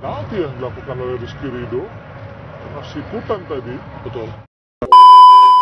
penalti yang dilakukan oleh Rizky Ridho karena sikutan tadi. Betul.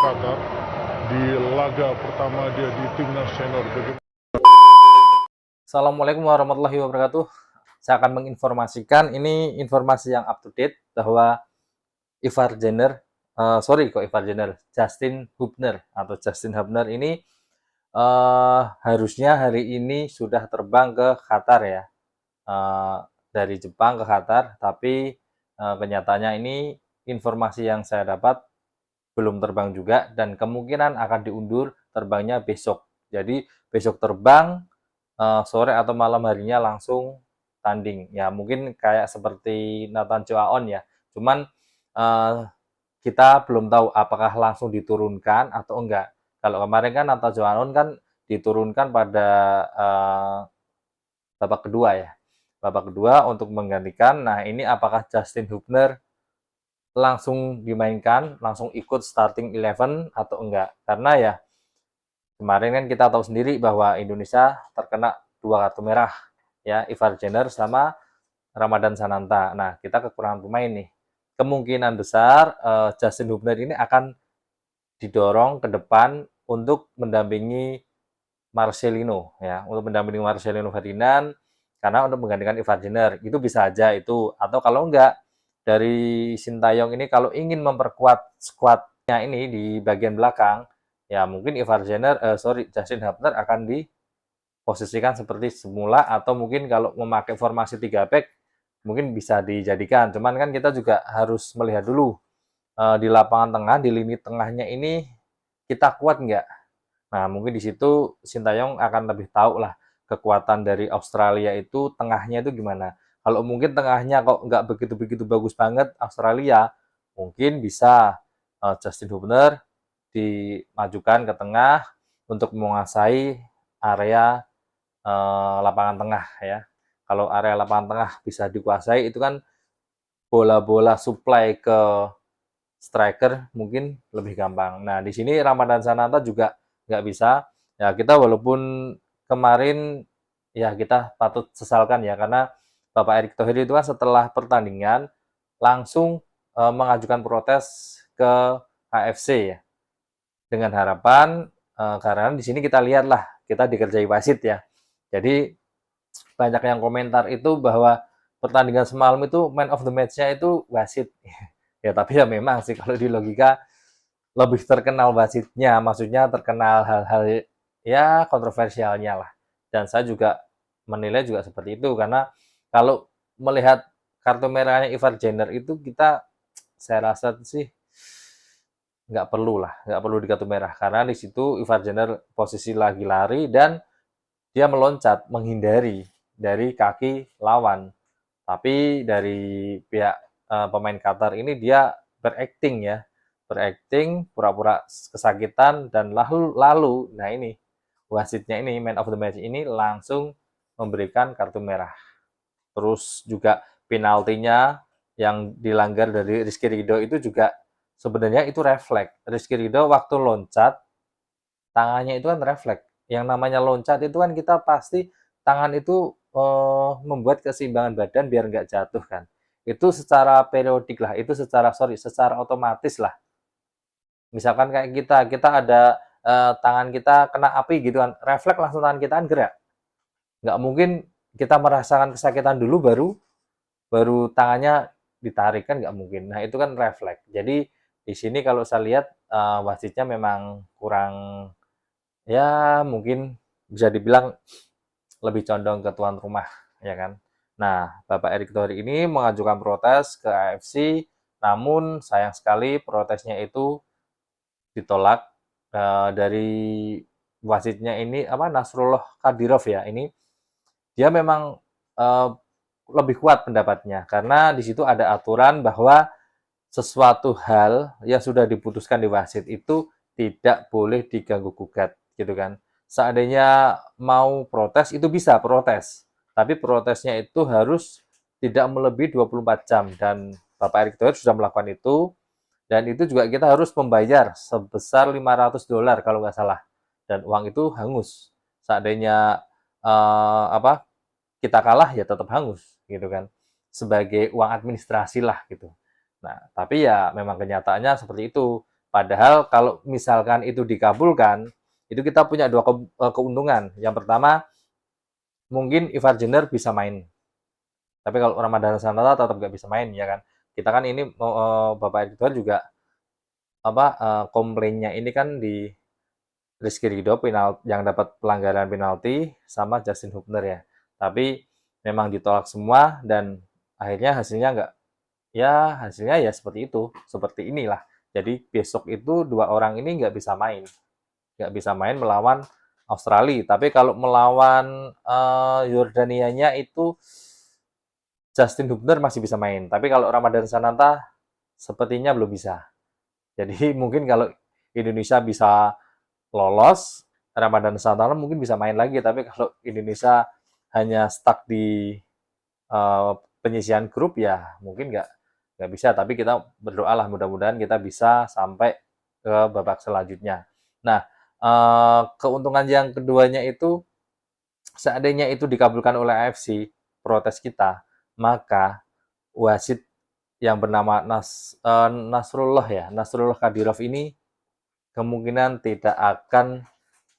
Qatar di laga pertama dia di timnas senior. Assalamualaikum warahmatullahi wabarakatuh. Saya akan menginformasikan, ini informasi yang up to date bahwa Justin Hubner ini harusnya hari ini sudah terbang ke Qatar ya, dari Jepang ke Qatar, tapi kenyataannya ini informasi yang saya dapat belum terbang juga dan kemungkinan akan diundur terbangnya besok. Jadi besok terbang, sore atau malam harinya langsung tanding. Ya mungkin kayak seperti Nathan Choaon ya. Cuman kita belum tahu apakah langsung diturunkan atau enggak. Kalau kemarin kan Nathan Choaon kan diturunkan pada babak kedua ya. Babak kedua untuk menggantikan. Nah, ini apakah Justin Hubner langsung dimainkan, langsung ikut starting 11 atau enggak? Karena ya kemarin kan kita tahu sendiri bahwa Indonesia terkena 2 kartu merah ya, Ivar Jenner sama Ramadan Sananta. Nah, kita kekurangan pemain nih. Kemungkinan besar Justin Hubner ini akan didorong ke depan untuk mendampingi Marcelino ya, untuk mendampingi Marcelino Ferdinand karena untuk menggantikan Ivar Jenner. Itu bisa aja itu. Atau kalau enggak dari Sintayong ini kalau ingin memperkuat skuadnya ini di bagian belakang, ya mungkin Justin Hubner akan diposisikan seperti semula atau mungkin kalau memakai formasi 3 back mungkin bisa dijadikan. Cuman kan kita juga harus melihat dulu di lapangan tengah, di lini tengahnya ini kita kuat nggak? Nah, mungkin di situ Sintayong akan lebih tahu lah kekuatan dari Australia itu tengahnya itu gimana. Kalau mungkin tengahnya kok nggak begitu-begitu bagus banget Australia, mungkin bisa Justin Hubner dimajukan ke tengah untuk menguasai area lapangan tengah ya. Kalau area lapangan tengah bisa dikuasai itu kan bola-bola supply ke striker mungkin lebih gampang. Nah, di sini Ramadan Sananta juga nggak bisa. Ya, kita walaupun kemarin ya kita patut sesalkan ya karena Bapak Erick Thohir itu kan setelah pertandingan langsung mengajukan protes ke AFC ya. Dengan harapan karena di sini kita lihatlah kita dikerjai wasit ya. Jadi banyak yang komentar itu bahwa pertandingan semalam itu man of the match-nya itu wasit. Ya tapi ya memang sih kalau di logika lebih terkenal wasitnya, maksudnya terkenal hal-hal ya kontroversialnya lah. Dan saya juga menilai juga seperti itu karena kalau melihat kartu merahnya Ivar Jenner itu saya rasa sih nggak perlu di kartu merah karena di situ Ivar Jenner posisi lagi lari dan dia meloncat menghindari dari kaki lawan. Tapi dari pihak pemain Qatar ini dia berakting ya, berakting pura-pura kesakitan dan lalu nah ini wasitnya ini man of the match ini langsung memberikan kartu merah. Terus juga penaltinya yang dilanggar dari Rizky Ridho itu juga sebenarnya itu refleks. Rizky Ridho waktu loncat tangannya itu kan refleks. Yang namanya loncat itu kan kita pasti tangan itu membuat keseimbangan badan biar nggak jatuh kan. Itu secara periodik lah, itu secara otomatis lah. Misalkan kayak kita ada tangan kita kena api gitu kan, refleks langsung tangan kita kan gerak. Nggak mungkin kita merasakan kesakitan dulu baru tangannya ditarik kan nggak mungkin. Nah itu kan refleks. Jadi di sini kalau saya lihat wasitnya memang kurang ya mungkin bisa dibilang lebih condong ke tuan rumah ya kan. Nah, Bapak Erick Thohir ini mengajukan protes ke AFC, namun sayang sekali protesnya itu ditolak dari wasitnya ini Nasrullah Kadirov ya. Ini dia memang lebih kuat pendapatnya karena di situ ada aturan bahwa sesuatu hal yang sudah diputuskan di wasit itu tidak boleh diganggu gugat gitu kan. Seandainya mau protes itu bisa protes, tapi protesnya itu harus tidak melebihi 24 jam dan Bapak Erick Thohir sudah melakukan itu dan itu juga kita harus membayar sebesar $500 kalau nggak salah dan uang itu hangus. Seandainya kita kalah ya tetap hangus gitu kan. sebagai uang administrasi lah gitu. Nah, tapi ya memang kenyataannya seperti itu. Padahal kalau misalkan itu dikabulkan, itu kita punya dua keuntungan. Yang pertama, mungkin Ivar Jenner bisa main. Tapi kalau Ramadhan Sananta tetap nggak bisa main, ya kan? Kita kan ini, Bapak Erick Thohir juga komplainnya ini kan di Rizky Ridho yang dapat pelanggaran penalti sama Justin Hubner ya. Tapi memang ditolak semua dan akhirnya hasilnya ya seperti itu, seperti inilah. Jadi besok itu dua orang ini nggak bisa main melawan Australia. Tapi kalau melawan Yordanianya itu Justin Hubner masih bisa main. Tapi kalau Ramadhan Sananta sepertinya belum bisa. Jadi mungkin kalau Indonesia bisa lolos, Ramadhan Sananta mungkin bisa main lagi. Tapi kalau Indonesia hanya stuck di penyisian grup ya mungkin nggak bisa. Tapi kita berdoa lah mudah-mudahan kita bisa sampai ke babak selanjutnya. Nah, keuntungan yang keduanya itu seandainya itu dikabulkan oleh AFC protes kita, maka wasit yang bernama Nasrullah Kadirov ini kemungkinan tidak akan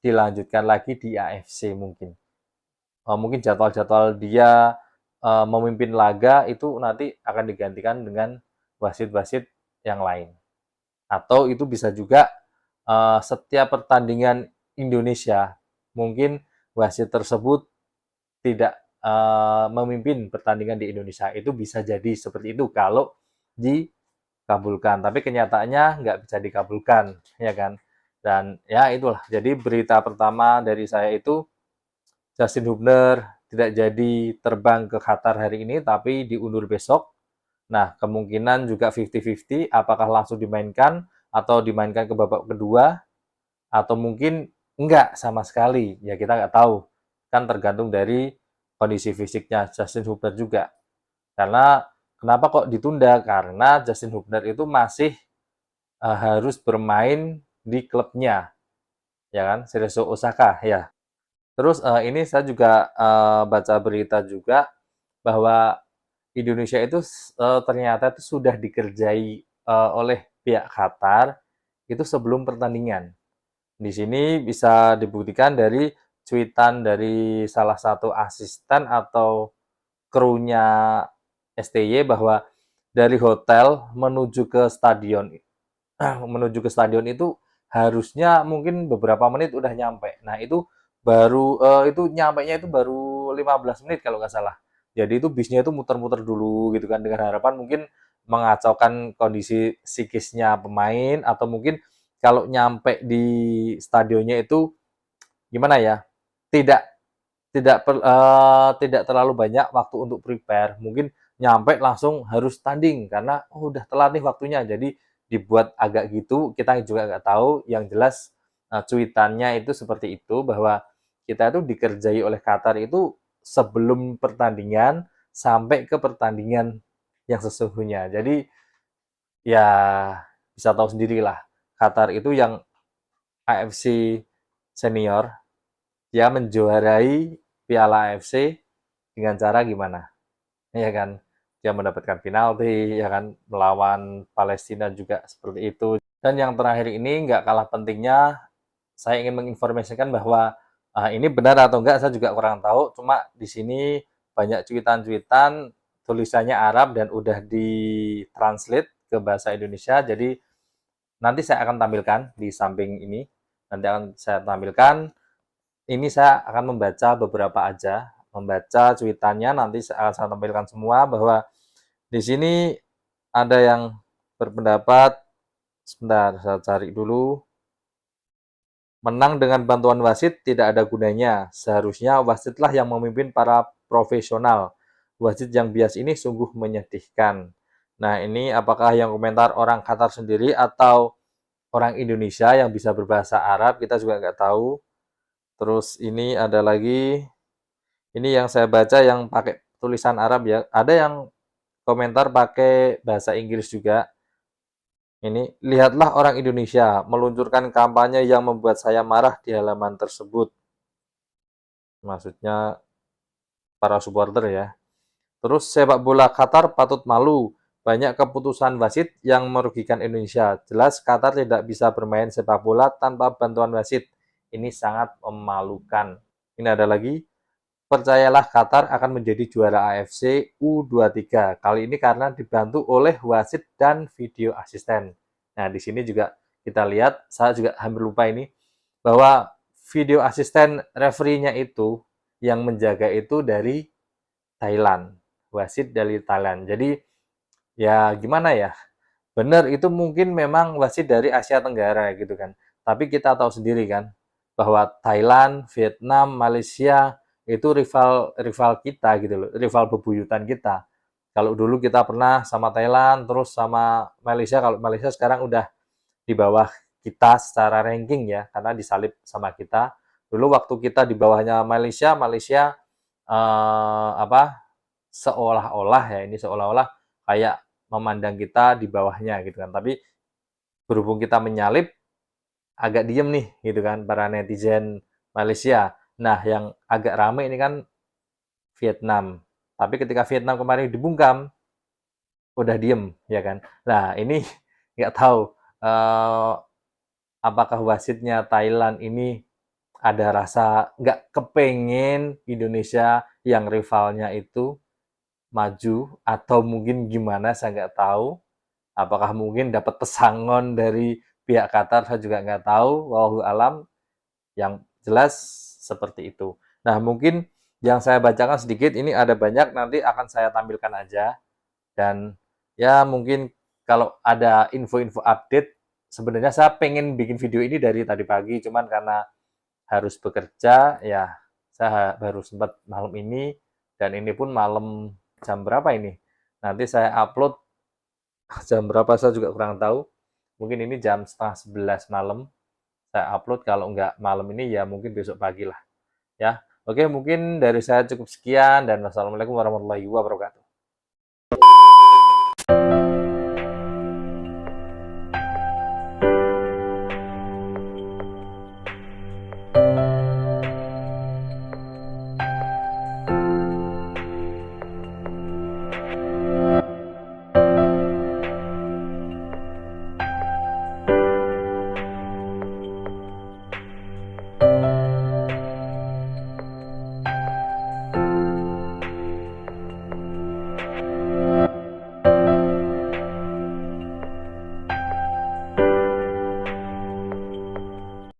dilanjutkan lagi di AFC mungkin. Mungkin jadwal-jadwal dia memimpin laga itu nanti akan digantikan dengan wasit-wasit yang lain. Atau itu bisa juga setiap pertandingan Indonesia mungkin wasit tersebut tidak memimpin pertandingan di Indonesia. Itu bisa jadi seperti itu kalau dikabulkan. Tapi kenyataannya nggak bisa dikabulkan, ya kan? Dan ya itulah. Jadi berita pertama dari saya itu Justin Hubner tidak jadi terbang ke Qatar hari ini, tapi diundur besok. Nah, kemungkinan juga 50-50, apakah langsung dimainkan atau dimainkan ke babak kedua, atau mungkin enggak sama sekali. Ya kita nggak tahu. Kan tergantung dari kondisi fisiknya Justin Hubner juga. Karena kenapa kok ditunda? Karena Justin Hubner itu masih harus bermain di klubnya, ya kan, Cerezo Osaka ya. Terus ini saya juga baca berita juga bahwa Indonesia itu ternyata itu sudah dikerjai oleh pihak Qatar itu sebelum pertandingan. Di sini bisa dibuktikan dari cuitan dari salah satu asisten atau krunya STY bahwa dari hotel menuju ke stadion itu harusnya mungkin beberapa menit udah nyampe. Nah, itu itu nyampainya itu baru 15 menit kalau nggak salah. Jadi itu bisnya itu muter-muter dulu gitu kan dengan harapan mungkin mengacaukan kondisi psikisnya pemain atau mungkin kalau nyampe di stadionnya itu gimana ya? Tidak tidak terlalu banyak waktu untuk prepare. Mungkin nyampe langsung harus tanding karena udah telat nih waktunya. Jadi dibuat agak gitu, kita juga nggak tahu. Yang jelas cuitannya itu seperti itu bahwa kita itu dikerjai oleh Qatar itu sebelum pertandingan sampai ke pertandingan yang sesungguhnya. Jadi ya bisa tahu sendirilah Qatar itu yang AFC senior dia menjuarai Piala AFC dengan cara gimana? Ya kan? Dia mendapatkan penalti, ya kan? Melawan Palestina juga seperti itu. Dan yang terakhir ini nggak kalah pentingnya, saya ingin menginformasikan bahwa ini benar atau enggak saya juga kurang tahu. Cuma di sini banyak cuitan-cuitan tulisannya Arab dan udah ditranslate ke bahasa Indonesia. Jadi nanti saya akan tampilkan di samping ini. Nanti akan saya tampilkan. Ini saya akan membaca beberapa aja, membaca cuitannya nanti akan saya tampilkan semua bahwa di sini ada yang berpendapat, sebentar saya cari dulu, menang dengan bantuan wasit tidak ada gunanya, seharusnya wasitlah yang memimpin para profesional, wasit yang bias ini sungguh menyedihkan. Nah ini apakah yang komentar orang Qatar sendiri atau orang Indonesia yang bisa berbahasa Arab, kita juga nggak tahu. Terus ini ada lagi, ini yang saya baca yang pakai tulisan Arab ya. Ada yang komentar pakai bahasa Inggris juga. Ini, lihatlah orang Indonesia meluncurkan kampanye yang membuat saya marah di halaman tersebut. Maksudnya para supporter ya. Terus sepak bola Qatar patut malu. Banyak keputusan wasit yang merugikan Indonesia. Jelas Qatar tidak bisa bermain sepak bola tanpa bantuan wasit. Ini sangat memalukan. Ini ada lagi. Percayalah Qatar akan menjadi juara AFC U23. Kali ini karena dibantu oleh wasit dan video asisten. Nah, di sini juga kita lihat, saya juga hampir lupa ini, bahwa video asisten referee-nya itu yang menjaga itu dari Thailand. Wasit dari Thailand. Jadi ya gimana ya? Benar itu mungkin memang wasit dari Asia Tenggara gitu kan. Tapi kita tahu sendiri kan bahwa Thailand, Vietnam, Malaysia itu rival rival kita gitu loh, rival bebuyutan kita. Kalau dulu kita pernah sama Thailand, terus sama Malaysia. Kalau Malaysia sekarang udah di bawah kita secara ranking ya, karena disalip sama kita. Dulu waktu kita di bawahnya Malaysia, Malaysia apa seolah-olah ya ini seolah-olah kayak memandang kita di bawahnya gitu kan. Tapi berhubung kita menyalip, agak diem nih gitu kan para netizen Malaysia. Nah, yang agak rame ini kan Vietnam. Tapi ketika Vietnam kemarin dibungkam, udah diem ya kan. Nah, ini nggak tahu eh, apakah wasitnya Thailand ini ada rasa nggak kepengen Indonesia yang rivalnya itu maju atau mungkin gimana saya nggak tahu. Apakah mungkin dapat pesangon dari pihak Qatar saya juga nggak tahu. Wallahu alam. Yang jelas seperti itu. Nah mungkin yang saya bacakan sedikit ini ada banyak nanti akan saya tampilkan aja dan ya mungkin kalau ada info-info update sebenarnya saya pengen bikin video ini dari tadi pagi cuman karena harus bekerja ya saya baru sempat malam ini dan ini pun malam jam berapa ini nanti saya upload jam berapa saya juga kurang tahu mungkin ini jam setengah 11 malam saya upload kalau nggak malam ini ya mungkin besok pagi lah ya oke mungkin dari saya cukup sekian dan wassalamualaikum warahmatullahi wabarakatuh.